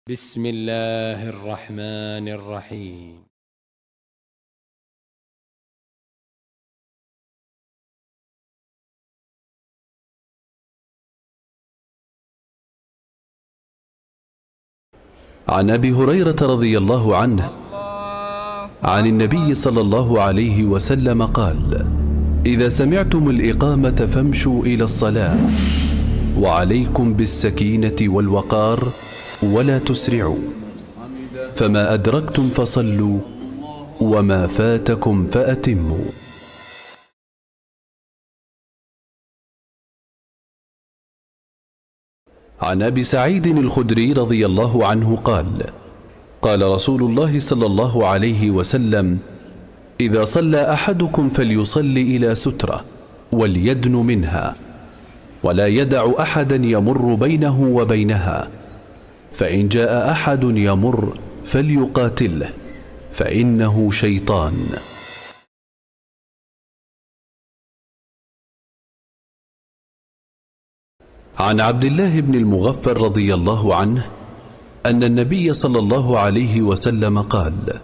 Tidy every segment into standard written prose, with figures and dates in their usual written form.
بسم الله الرحمن الرحيم. عن أبي هريرة رضي الله عنه عن النبي صلى الله عليه وسلم قال: إذا سمعتم الإقامة فامشوا إلى الصلاة، وعليكم بالسكينة والوقار ولا تسرعوا، فما أدركتم فصلوا وما فاتكم فأتموا. عن أبي سعيد الخدري رضي الله عنه قال: قال رسول الله صلى الله عليه وسلم: إذا صلى أحدكم فليصل إلى سترة وليدن منها، ولا يدع أحدا يمر بينه وبينها، فإن جاء أحد يمر فليقاتله، فإنه شيطان. عن عبد الله بن المغفر رضي الله عنه أن النبي صلى الله عليه وسلم قال: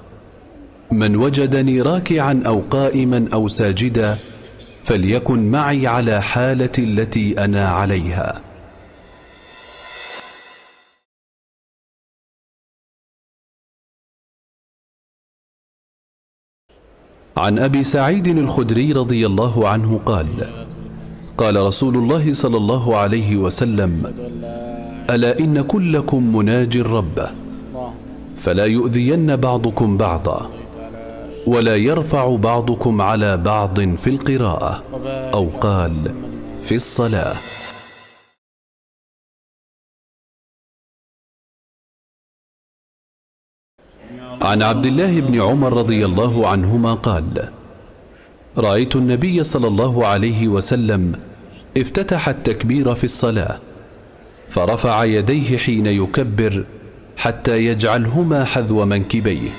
من وجدني راكعا أو قائما أو ساجدا فليكن معي على حالتي التي أنا عليها. عن أبي سعيد الخدري رضي الله عنه قال: قال رسول الله صلى الله عليه وسلم: ألا إن كلكم مناج ربه، فلا يؤذين بعضكم بعضا، ولا يرفع بعضكم على بعض في القراءة، أو قال في الصلاة. عن عبد الله بن عمر رضي الله عنهما قال: رأيت النبي صلى الله عليه وسلم افتتح التكبير في الصلاة، فرفع يديه حين يكبر حتى يجعلهما حذو منكبيه،